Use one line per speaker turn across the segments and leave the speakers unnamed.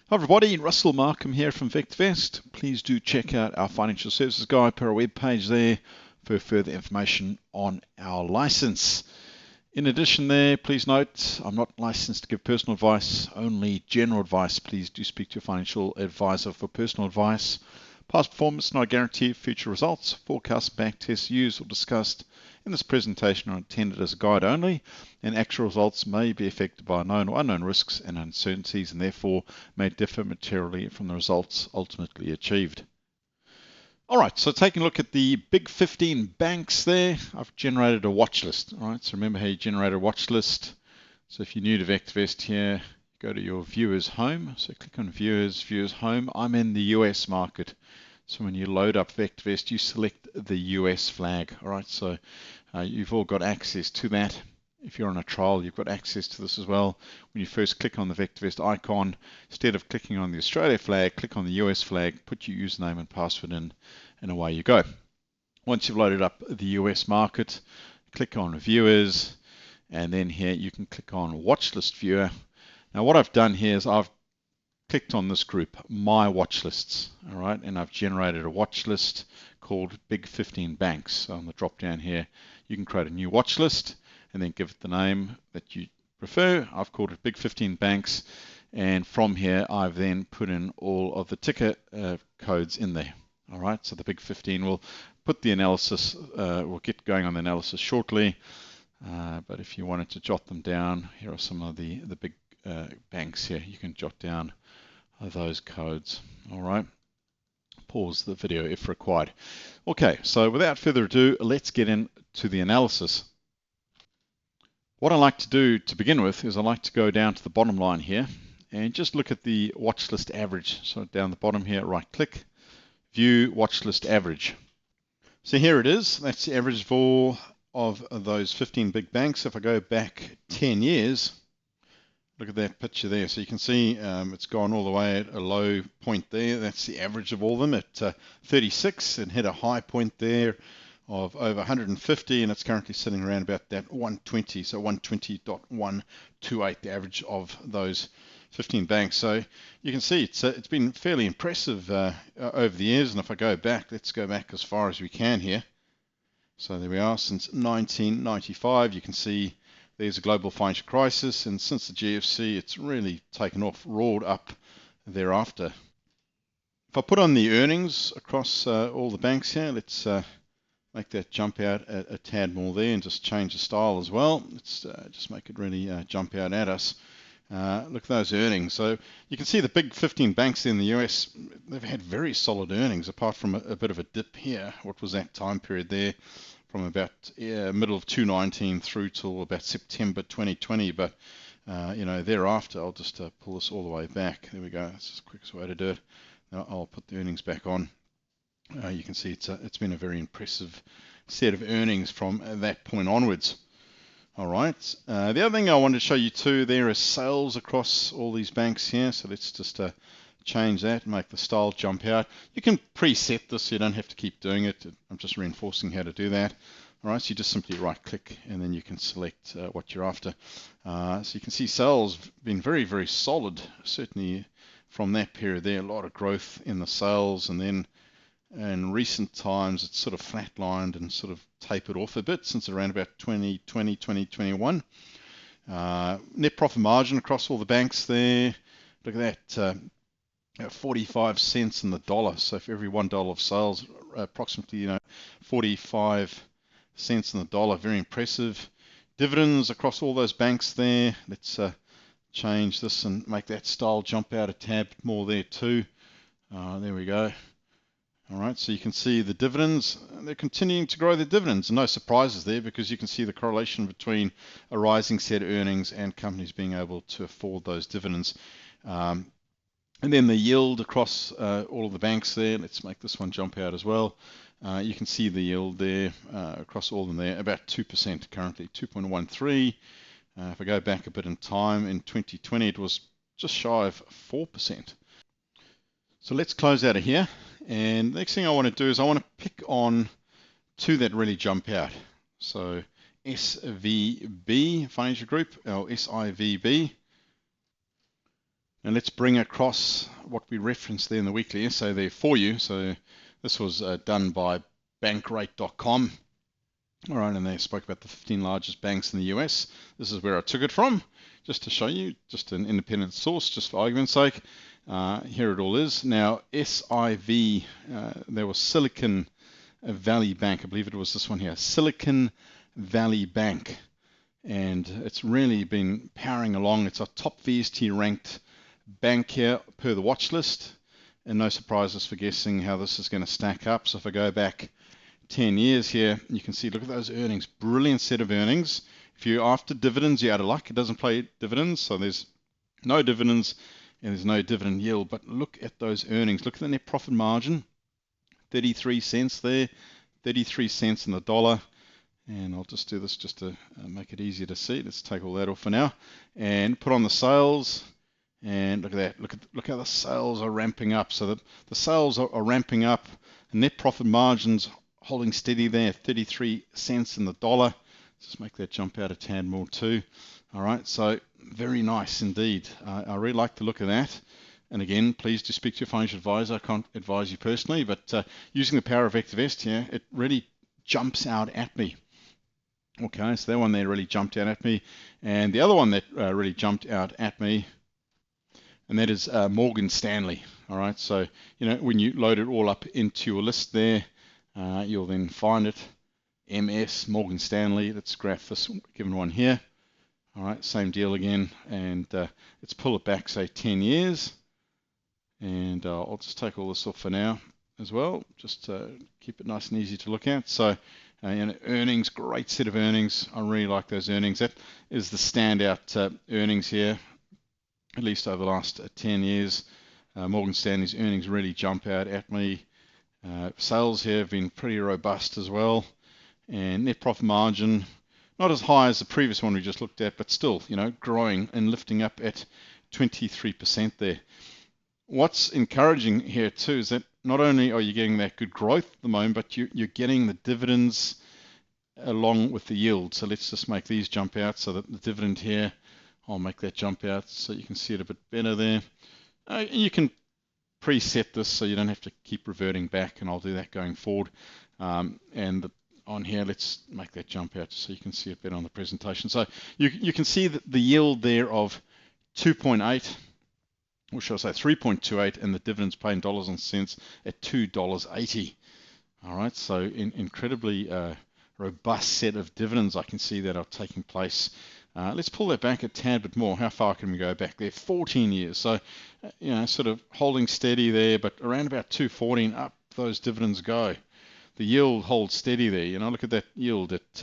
Hi everybody, Russell Markham here from VectorVest. Please do check out our financial services guide per our webpage there for further information on our license. In addition there, please note, I'm not licensed to give personal advice, only general advice. Please do speak to your financial advisor for personal advice. Past performance not a guarantee of future results. Forecasts, backtests used or discussed in this presentation are intended as a guide only, and actual results may be affected by known or unknown risks and uncertainties and therefore may differ materially from the results ultimately achieved. Alright, so taking a look at the big 15 banks there, I've generated a watch list. Alright, so remember how you generate a watch list. So if you're new to VectorVest here, go to your Viewers Home. So click on Viewers Home. I'm in the US market. So when you load up VectorVest, you select the US flag. Alright, so you've all got access to that. If you're on a trial, you've got access to this as well. When you first click on the VectorVest icon, instead of clicking on the Australia flag, click on the US flag, put your username and password in, and away you go. Once you've loaded up the US market, click on Viewers, and then here you can click on Watch List Viewer. Now what I've done here is I've clicked on this group, My Watch Lists, all right, and I've generated a watch list called Big 15 Banks. So on the drop down here, you can create a new watch list and then give it the name that you prefer. I've called it Big 15 Banks, and from here I've then put in all of the ticker codes in there. All right, so the Big 15 will put the analysis, we'll get going on the analysis shortly, but if you wanted to jot them down, here are some of the big banks here. You can jot down those codes. All right, pause the video if required. Okay, so without further ado, let's get into the analysis. What I like to do to begin with is I like to go down to the bottom line here and just look at the watch list average. So down the bottom here, right click, view watch list average. So here it is. That's the average for of those 15 big banks. If I go back 10 years, look at that picture there. So you can see it's gone all the way at a low point there. That's the average of all of them at 36, and hit a high point there of over 150, and it's currently sitting around about that 120, so 120.128, the average of those 15 banks. So you can see it's been fairly impressive over the years, and if I go back, let's go back as far as we can here. So there we are, since 1995, you can see there's a global financial crisis, and since the GFC, it's really taken off, roared up thereafter. If I put on the earnings across all the banks here, let's make that jump out a tad more there, and just change the style as well. Let's just make it really jump out at us. Look at those earnings. So you can see the big 15 banks in the US, they've had very solid earnings, apart from a bit of a dip here. What was that time period there? From about middle of 2019 through till about September 2020. But you know, thereafter, I'll just pull this all the way back. There we go. That's the quickest way to do it. Now I'll put the earnings back on. You can see it's been a very impressive set of earnings from that point onwards. All right. The other thing I wanted to show you too there is sales across all these banks here. So let's just change that and make the style jump out. You can preset this, so you don't have to keep doing it. I'm just reinforcing how to do that. All right, so you just simply right click and then you can select what you're after. So you can see sales been very, very solid, certainly from that period there. A lot of growth in the sales, and then in recent times it's sort of flatlined and sort of tapered off a bit since around about 2020, 2021. Net profit margin across all the banks there. Look at that. 45 cents in the dollar. So for every $1 of sales, approximately 45 cents in the dollar. Very impressive. Dividends across all those banks there. Let's change this and make that style jump out a tad more there too. There we go. All right, so you can see the dividends, they're continuing to grow their dividends. No surprises there, because you can see the correlation between a rising set of earnings and companies being able to afford those dividends. And then the yield across all of the banks there. Let's make this one jump out as well. You can see the yield there across all of them there, about 2% currently, 2.13. If I go back a bit in time, in 2020 it was just shy of 4%. So let's close out of here. And the next thing I want to do is I want to pick on two that really jump out. So SVB Financial Group, or SIVB. And let's bring across what we referenced there in the weekly essay there for you. So this was done by Bankrate.com. All right, and they spoke about the 15 largest banks in the US. This is where I took it from, just to show you, just an independent source, just for argument's sake. Here it all is. Now, SIV, there was Silicon Valley Bank. I believe it was this one here, Silicon Valley Bank. And it's really been powering along. It's a top VST ranked bank here per the watch list. And no surprises for guessing how this is going to stack up. So if I go back 10 years here, you can see, look at those earnings. Brilliant set of earnings. If you're after dividends, you're out of luck. It doesn't pay dividends, so there's no dividends and there's no dividend yield. But look at those earnings. Look at the net profit margin. 33 cents there, 33 cents in the dollar. And I'll just do this just to make it easier to see. Let's take all that off for now and put on the sales. And look at that. Look how the sales are ramping up. So the sales are ramping up. Net profit margins holding steady there, 33 cents in the dollar. Let's just make that jump out a tad more too. All right, so very nice indeed. I really like the look of that. And again, please do speak to your financial advisor. I can't advise you personally, but using the power of ActiveVest here, it really jumps out at me. Okay, so that one there really jumped out at me. And the other one that really jumped out at me, and that is Morgan Stanley. All right, so when you load it all up into your list there, you'll then find it. MS, Morgan Stanley. Let's graph this given one here. All right, same deal again. And let's pull it back, say 10 years. And I'll just take all this off for now as well, just to keep it nice and easy to look at. So earnings, great set of earnings. I really like those earnings. That is the standout earnings here, at least over the last 10 years. Morgan Stanley's earnings really jump out at me. Sales here have been pretty robust as well. And net profit margin, not as high as the previous one we just looked at, but still, growing and lifting up at 23% there. What's encouraging here too is that not only are you getting that good growth at the moment, but you're getting the dividends along with the yield. So let's just make these jump out so that the dividend here, I'll make that jump out so you can see it a bit better there. You can preset this so you don't have to keep reverting back, and I'll do that going forward. On here, let's make that jump out so you can see it better on the presentation. So you can see that the yield there of 2.8, or should I say 3.28, and the dividends paid in dollars and cents at $2.80. All right, so incredibly robust set of dividends I can see that are taking place. Let's pull that back a tad bit more. How far can we go back there? 14 years. So, sort of holding steady there, but around about 2.14 up those dividends go. The yield holds steady there. Look at that yield. It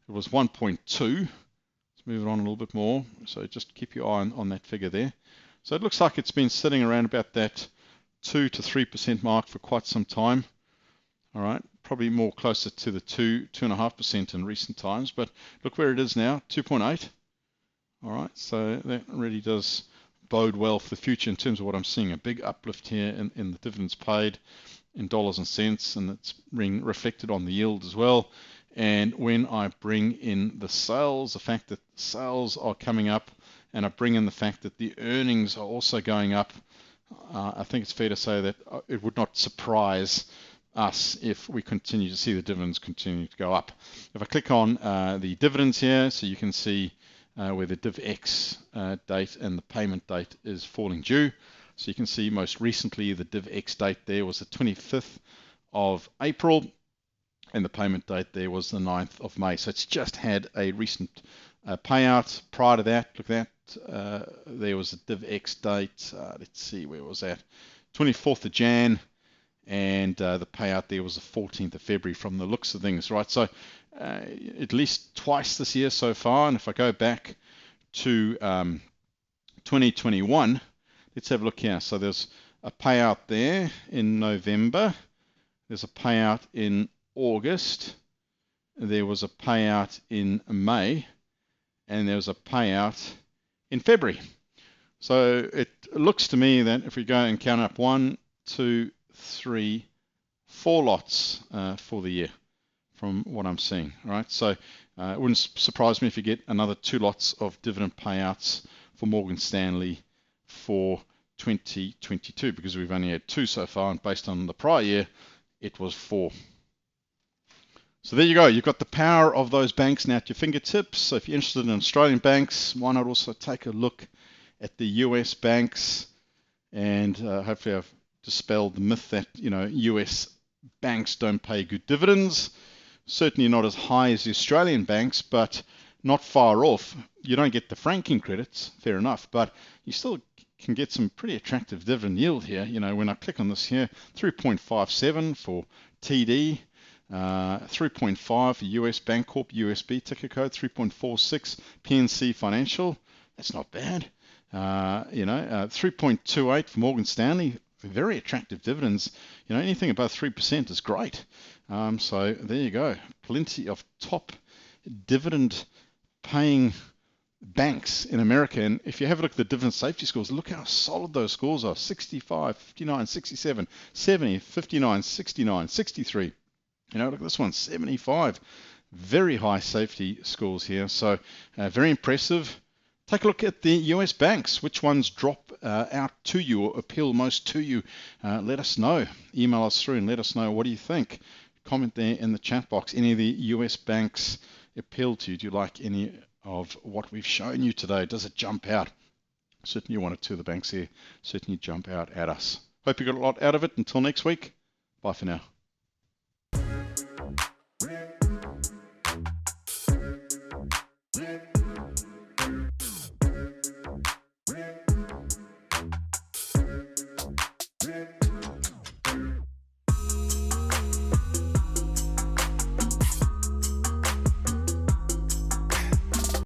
was 1.2. Let's move it on a little bit more. So just keep your eye on that figure there. So it looks like it's been sitting around about that 2 to 3% mark for quite some time. All right, probably more closer to the 2.5% in recent times, but look where it is now, 2.8. All right, so that really does bode well for the future in terms of what I'm seeing, a big uplift here in the dividends paid in dollars and cents, and it's being reflected on the yield as well. And when I bring in the sales, the fact that sales are coming up, and I bring in the fact that the earnings are also going up, I think it's fair to say that it would not surprise us if we continue to see the dividends continue to go up. If I click on the dividends here, so you can see where the DivX date and the payment date is falling due. So you can see most recently the DivX date there was the 25th of April, and the payment date there was the 9th of May. So it's just had a recent payout. Prior to that, look at that, there was a DivX date. Let's see, where was that? 24th of Jan. And the payout there was the 14th of February from the looks of things, right? So at least twice this year so far. And if I go back to 2021, let's have a look here. So there's a payout there in November. There's a payout in August. There was a payout in May. And there was a payout in February. So it looks to me that if we go and count up 1, 2, 3, 4 lots for the year from what I'm seeing, right? So it wouldn't surprise me if you get another 2 lots of dividend payouts for Morgan Stanley for 2022, because we've only had 2 so far, and based on the prior year, it was 4. So there you go. You've got the power of those banks now at your fingertips. So if you're interested in Australian banks, why not also take a look at the US banks? And hopefully I've dispelled the myth that, US banks don't pay good dividends. Certainly not as high as the Australian banks, but not far off. You don't get the franking credits, fair enough, but you still can get some pretty attractive dividend yield here. When I click on this here, 3.57 for TD, 3.5 for US Bancorp, USB ticker code, 3.46 PNC Financial. That's not bad. 3.28 for Morgan Stanley. Very attractive dividends. Anything above 3% is great. So there you go. Plenty of top dividend paying banks in America. And if you have a look at the dividend safety scores, look how solid those scores are. 65, 59, 67, 70, 59, 69, 63. Look at this one, 75. Very high safety scores here. So very impressive. Take a look at the US banks. Which ones drop out to you or appeal most to you? Let us know. Email us through and let us know. What do you think? Comment there in the chat box. Any of the US banks appeal to you? Do you like any of what we've shown you today? Does it jump out? Certainly one or two of the banks here certainly jump out at us. Hope you got a lot out of it. Until next week, bye for now.